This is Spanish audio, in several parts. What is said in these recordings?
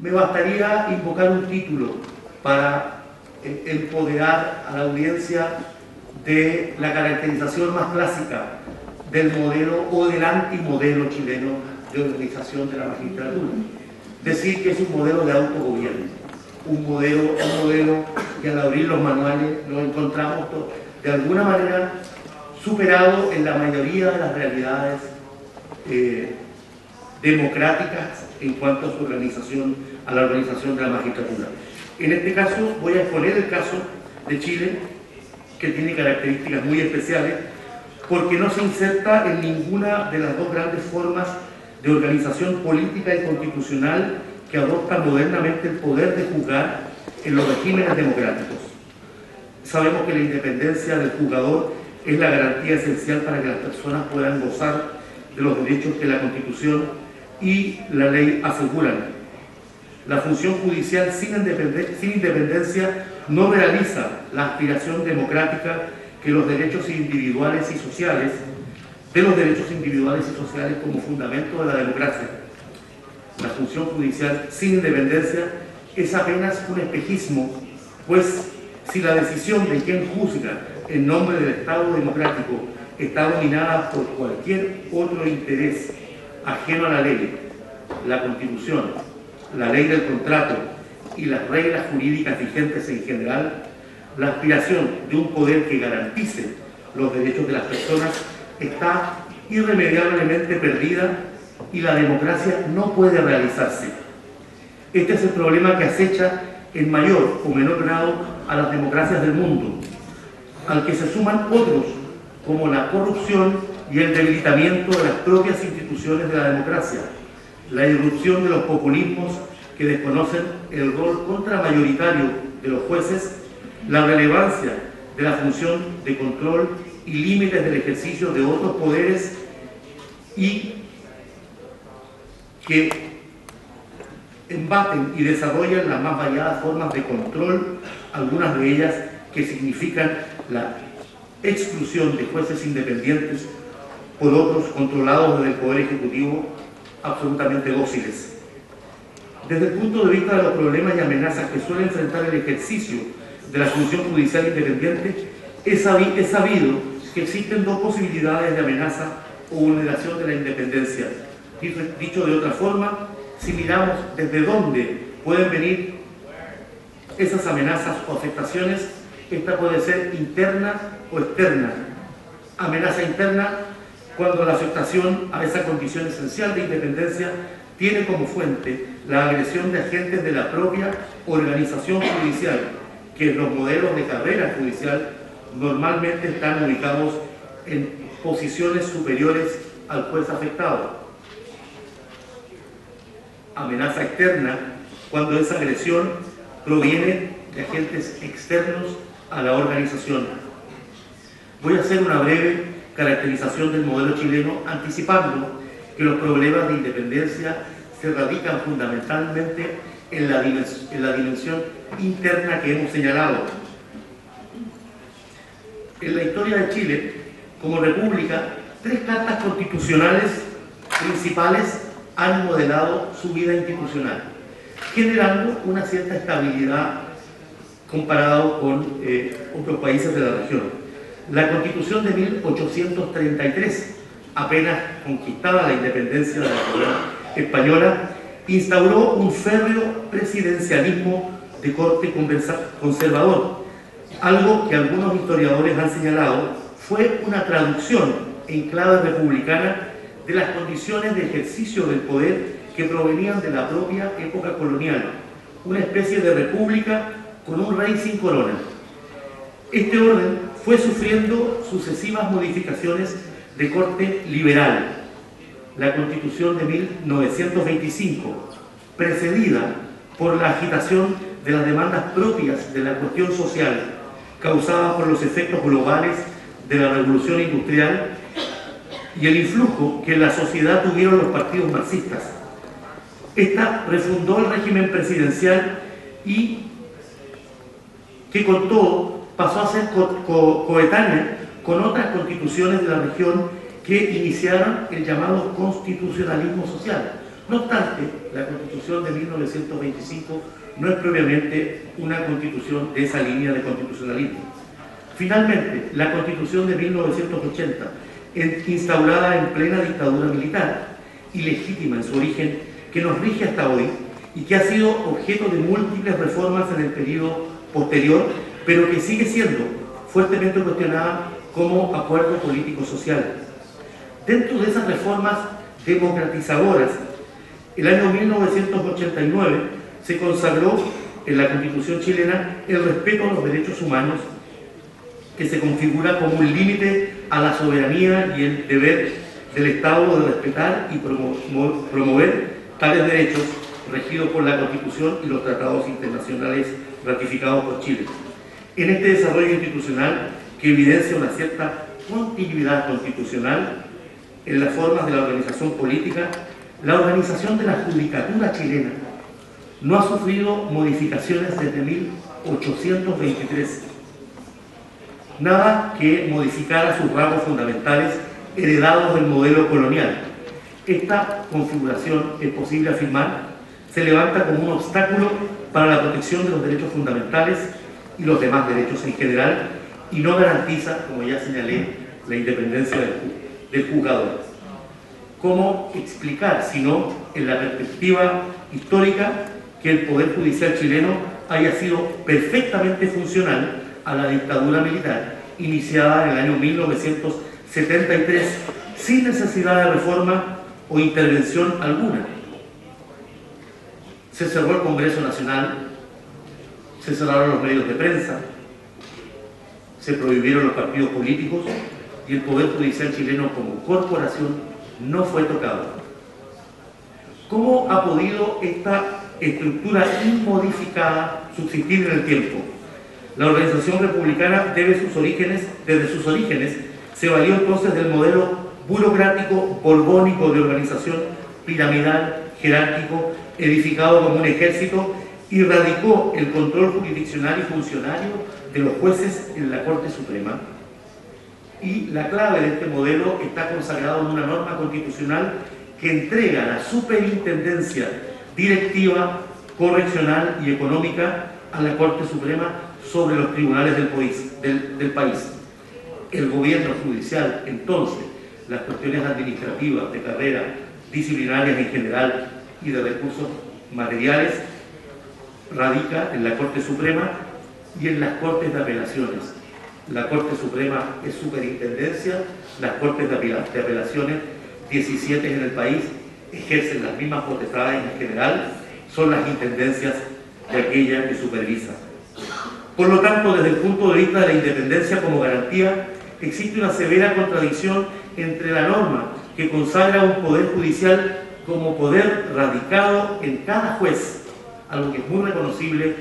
me bastaría invocar un título para empoderar a la audiencia de la caracterización más clásica del modelo o del antimodelo chileno de organización de la magistratura. Decir que es un modelo de autogobierno, un modelo que al abrir los manuales lo encontramos de alguna manera superado en la mayoría de las realidades democráticas en cuanto a su organización, a la organización de la magistratura. En este caso voy a exponer el caso de Chile, que tiene características muy especiales, porque no se inserta en ninguna de las dos grandes formas de organización política y constitucional que adopta modernamente el poder de juzgar en los regímenes democráticos. Sabemos que la independencia del juzgador es la garantía esencial para que las personas puedan gozar de los derechos que la Constitución y la ley aseguran. La función judicial sin independencia no realiza la aspiración democrática que los derechos individuales y sociales, como fundamento de la democracia. La función judicial sin independencia es apenas un espejismo, pues si la decisión de quien juzga en nombre del Estado democrático está dominada por cualquier otro interés ajeno a la ley, la Constitución, la ley del contrato y las reglas jurídicas vigentes en general, la aspiración de un poder que garantice los derechos de las personas está irremediablemente perdida y la democracia no puede realizarse. Este es el problema que acecha en mayor o menor grado a las democracias del mundo, al que se suman otros como la corrupción y el debilitamiento de las propias instituciones de la democracia, la irrupción de los populismos que desconocen el rol contramayoritario de los jueces, la relevancia de la función de control y límites del ejercicio de otros poderes y que embaten y desarrollan las más variadas formas de control, algunas de ellas que significan la exclusión de jueces independientes por otros controlados desde el Poder Ejecutivo absolutamente dóciles. Desde el punto de vista de los problemas y amenazas que suele enfrentar el ejercicio de la función judicial independiente, es sabido que existen dos posibilidades de amenaza o vulneración de la independencia. Dicho de otra forma, si miramos desde dónde pueden venir esas amenazas o afectaciones, esta puede ser interna o externa. Amenaza interna cuando la afectación a esa condición esencial de independencia tiene como fuente la agresión de agentes de la propia organización judicial, que en los modelos de carrera judicial normalmente están ubicados en posiciones superiores al juez afectado. Amenaza externa cuando esa agresión proviene de agentes externos a la organización. Voy a hacer una breve caracterización del modelo chileno, anticipando que los problemas de independencia se radican fundamentalmente en la dimensión interna que hemos señalado. En la historia de Chile, como república, 3 cartas constitucionales principales han modelado su vida institucional, generando una cierta estabilidad comparado con otros países de la región. La Constitución de 1833, apenas conquistada la independencia de la corona española, instauró un férreo presidencialismo de corte conservador, algo que algunos historiadores han señalado fue una traducción en clave republicana de las condiciones de ejercicio del poder que provenían de la propia época colonial, una especie de república con un rey sin corona. Este orden fue sufriendo sucesivas modificaciones de corte liberal. La Constitución de 1925, precedida por la agitación de las demandas propias de la cuestión social, causada por los efectos globales de la revolución industrial y el influjo que en la sociedad tuvieron los partidos marxistas. Esta refundó el régimen presidencial y que con todo pasó a ser coetánea con otras constituciones de la región que iniciaron el llamado constitucionalismo social. No obstante, la Constitución de 1925 no es propiamente una constitución de esa línea de constitucionalismo. Finalmente, la Constitución de 1980, instaurada en plena dictadura militar, ilegítima en su origen, que nos rige hasta hoy y que ha sido objeto de múltiples reformas en el periodo posterior, pero que sigue siendo fuertemente cuestionada como acuerdo político-social. Dentro de esas reformas democratizadoras, el año 1989 se consagró en la Constitución chilena el respeto a los derechos humanos, que se configura como un límite a la soberanía y el deber del Estado de respetar y promover tales derechos regidos por la Constitución y los tratados internacionales ratificados por Chile. En este desarrollo institucional, que evidencia una cierta continuidad constitucional en las formas de la organización política, la organización de la judicatura chilena no ha sufrido modificaciones desde 1823. Nada que modificara sus rasgos fundamentales heredados del modelo colonial. Esta configuración, es posible afirmar, se levanta como un obstáculo para la protección de los derechos fundamentales y los demás derechos en general, y no garantiza, como ya señalé, la independencia del juzgador. ¿Cómo explicar, si no en la perspectiva histórica, que el Poder Judicial chileno haya sido perfectamente funcional a la dictadura militar iniciada en el año 1973 sin necesidad de reforma o intervención alguna? Se cerró el Congreso Nacional, se cerraron los medios de prensa, se prohibieron los partidos políticos y el Poder Judicial chileno como corporación no fue tocado. ¿Cómo ha podido esta estructura inmodificada subsistir en el tiempo? La organización republicana desde sus orígenes, se valió entonces del modelo burocrático, borbónico de organización piramidal, jerárquico, edificado como un ejército, y radicó el control jurisdiccional y funcionario de los jueces en la Corte Suprema. Y la clave de este modelo está consagrado en una norma constitucional que entrega la superintendencia directiva, correccional y económica a la Corte Suprema sobre los tribunales del país. El gobierno judicial, entonces, las cuestiones administrativas, de carrera, disciplinarias en general y de recursos materiales, radica en la Corte Suprema y en las Cortes de Apelaciones. La Corte Suprema es superintendencia, las Cortes de Apelaciones, 17 en el país, ejercen las mismas potestades en general, son las intendencias de aquella que supervisa. Por lo tanto, desde el punto de vista de la independencia como garantía, existe una severa contradicción entre la norma que consagra un poder judicial como poder radicado en cada juez, algo que es muy reconocible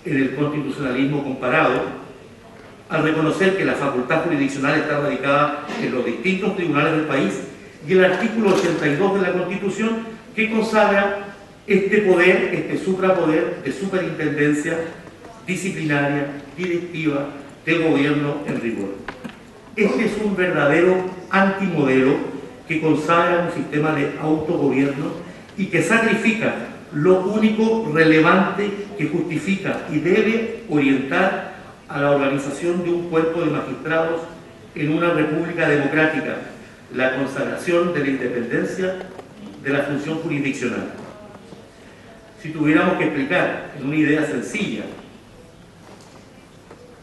en el constitucionalismo comparado, al reconocer que la facultad jurisdiccional está radicada en los distintos tribunales del país, y el artículo 82 de la Constitución, que consagra este poder, este suprapoder de superintendencia disciplinaria, directiva, de gobierno en rigor. Este es un verdadero antimodelo que consagra un sistema de autogobierno y que sacrifica lo único relevante que justifica y debe orientar a la organización de un cuerpo de magistrados en una república democrática, la consagración de la independencia de la función jurisdiccional. Si tuviéramos que explicar en una idea sencilla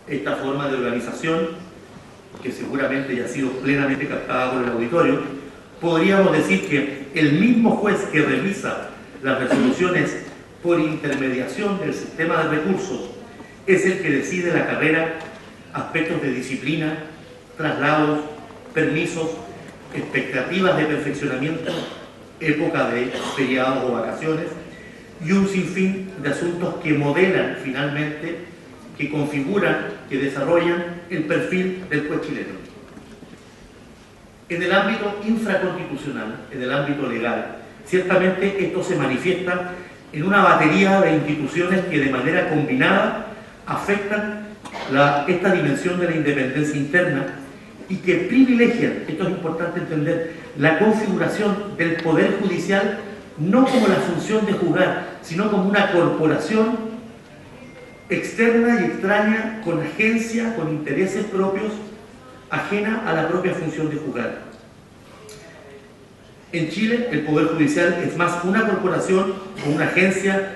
esta forma de organización, que seguramente ya ha sido plenamente captada por el auditorio, podríamos decir que el mismo juez que revisa las resoluciones por intermediación del sistema de recursos es el que decide la carrera, aspectos de disciplina, traslados, permisos, expectativas de perfeccionamiento, época de feriados o vacaciones, y un sinfín de asuntos que modelan finalmente, que configuran, que desarrollan el perfil del juez chileno. En el ámbito infraconstitucional, en el ámbito legal, ciertamente esto se manifiesta en una batería de instituciones que de manera combinada afectan esta dimensión de la independencia interna y que privilegian, esto es importante entender, la configuración del Poder Judicial no como la función de juzgar, sino como una corporación externa y extraña, con agencia, con intereses propios, ajena a la propia función de juzgar. En Chile, el Poder Judicial es más una corporación o una agencia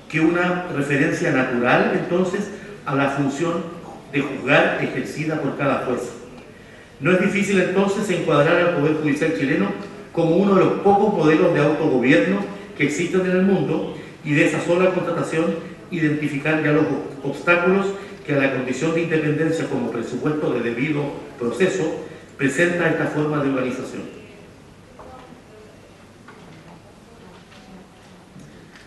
que una referencia natural, entonces, a la función de juzgar ejercida por cada juez. No es difícil, entonces, encuadrar al Poder Judicial chileno como uno de los pocos modelos de autogobierno que existen en el mundo, y de esa sola constatación identificar ya los obstáculos que a la condición de independencia como presupuesto de debido proceso presenta esta forma de organización.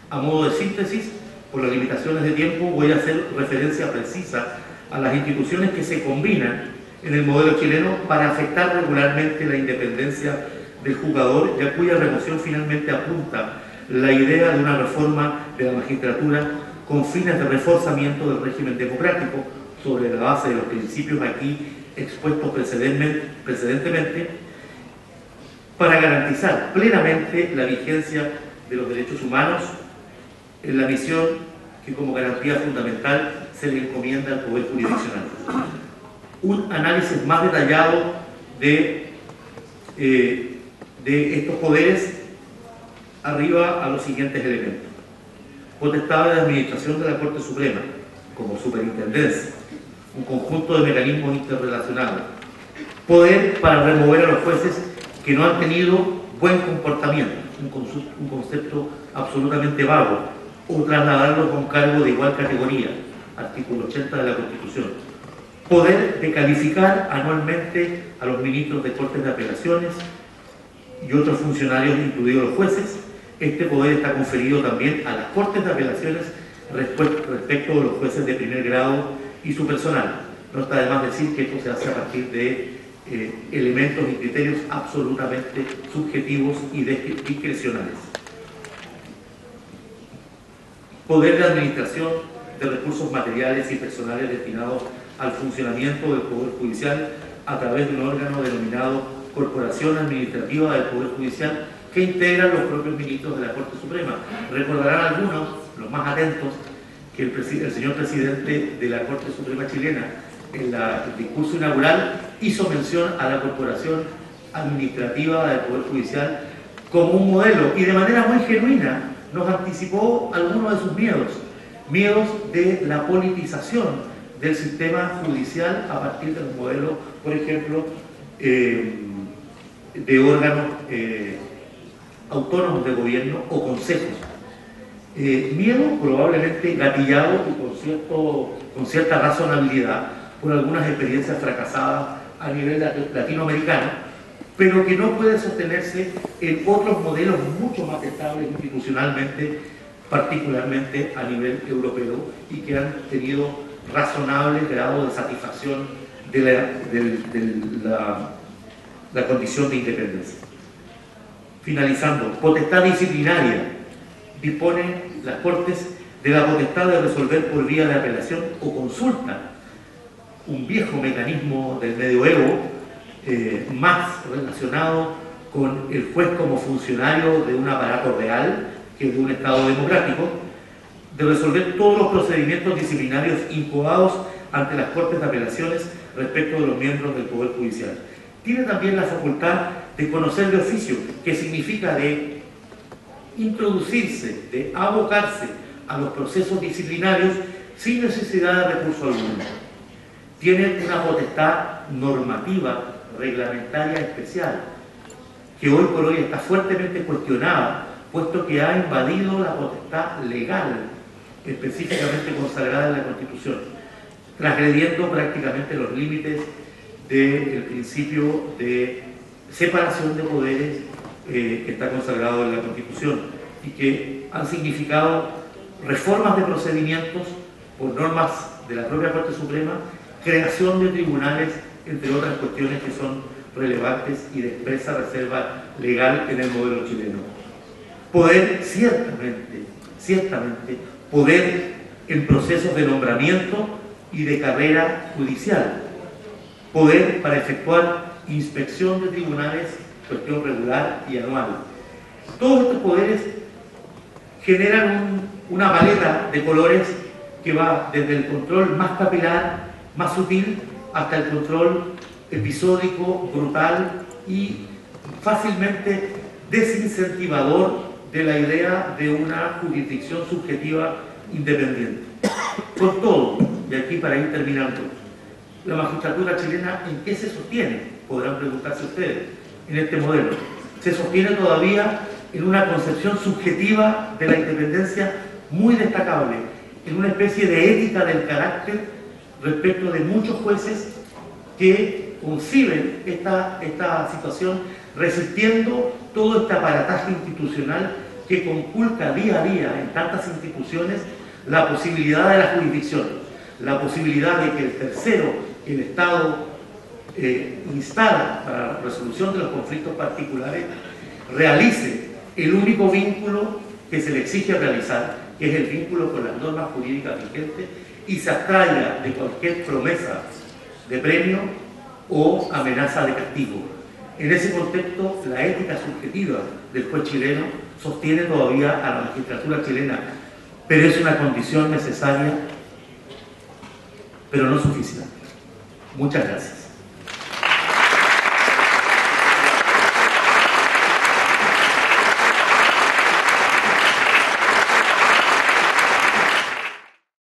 A modo de síntesis, por las limitaciones de tiempo, voy a hacer referencia precisa a las instituciones que se combinan en el modelo chileno para afectar regularmente la independencia del juzgador, y a cuya remoción finalmente apunta la idea de una reforma de la magistratura con fines de reforzamiento del régimen democrático sobre la base de los principios aquí expuestos precedentemente, para garantizar plenamente la vigencia de los derechos humanos en la misión que como garantía fundamental se le encomienda al Poder Jurisdiccional. Un análisis más detallado de estos poderes arriba a los siguientes elementos. Potestad de administración de la Corte Suprema, como superintendencia, un conjunto de mecanismos interrelacionados. Poder para remover a los jueces que no han tenido buen comportamiento, un concepto absolutamente vago, o trasladarlos a un cargo de igual categoría, artículo 80 de la Constitución. Poder de calificar anualmente a los ministros de Cortes de Apelaciones y otros funcionarios, incluidos los jueces. Este poder está conferido también a las Cortes de Apelaciones respecto de los jueces de primer grado y su personal. No está de más decir que esto se hace a partir de elementos y criterios absolutamente subjetivos y discrecionales. Poder de administración de recursos materiales y personales destinados al funcionamiento del Poder Judicial a través de un órgano denominado Corporación Administrativa del Poder Judicial, que integran los propios ministros de la Corte Suprema. Recordarán algunos, los más atentos, que el señor presidente de la Corte Suprema chilena, en el discurso inaugural, hizo mención a la Corporación Administrativa del Poder Judicial como un modelo, y de manera muy genuina nos anticipó algunos de sus miedos de la politización del sistema judicial a partir de los modelos, por ejemplo, de órganos autónomos de gobierno o consejos. Miedo probablemente gatillado y con cierta razonabilidad por algunas experiencias fracasadas a nivel latinoamericano, pero que no puede sostenerse en otros modelos mucho más estables institucionalmente, particularmente a nivel europeo, y que han tenido razonables grados de satisfacción de la condición de independencia. Finalizando, potestad disciplinaria. Disponen las Cortes de la potestad de resolver por vía de apelación o consulta, un viejo mecanismo del medioevo, más relacionado con el juez como funcionario de un aparato real que de un Estado democrático, de resolver todos los procedimientos disciplinarios incoados ante las Cortes de Apelaciones respecto de los miembros del Poder Judicial. Tiene también la facultad de conocer de oficio, que significa de introducirse, de abocarse a los procesos disciplinarios sin necesidad de recurso alguno. Tiene una potestad normativa, reglamentaria especial, que hoy por hoy está fuertemente cuestionada, puesto que ha invadido la potestad legal, específicamente consagrada en la Constitución, transgrediendo prácticamente los límites del principio de separación de poderes que está consagrado en la Constitución, y que han significado reformas de procedimientos por normas de la propia Corte Suprema, creación de tribunales, entre otras cuestiones que son relevantes y de expresa reserva legal en el modelo chileno. Poder, ciertamente, poder en procesos de nombramiento y de carrera judicial, poder para efectuar inspección de tribunales, cuestión regular y anual. Todos estos poderes generan una paleta de colores que va desde el control más capilar, más sutil, hasta el control episódico, brutal y fácilmente desincentivador de la idea de una jurisdicción subjetiva independiente. Con todo, y aquí para ir terminando, la magistratura chilena, ¿en qué se sostiene? Podrán preguntarse ustedes, en este modelo. Se sostiene todavía en una concepción subjetiva de la independencia muy destacable, en una especie de ética del carácter respecto de muchos jueces que conciben esta situación resistiendo todo este aparataje institucional que conculca día a día en tantas instituciones la posibilidad de la jurisdicción, la posibilidad de que el tercero, el Estado, instala para la resolución de los conflictos particulares, realice el único vínculo que se le exige realizar, que es el vínculo con las normas jurídicas vigentes, y se abstraiga de cualquier promesa de premio o amenaza de castigo. En ese contexto, la ética subjetiva del juez chileno sostiene todavía a la magistratura chilena, pero es una condición necesaria, pero no suficiente. Muchas gracias.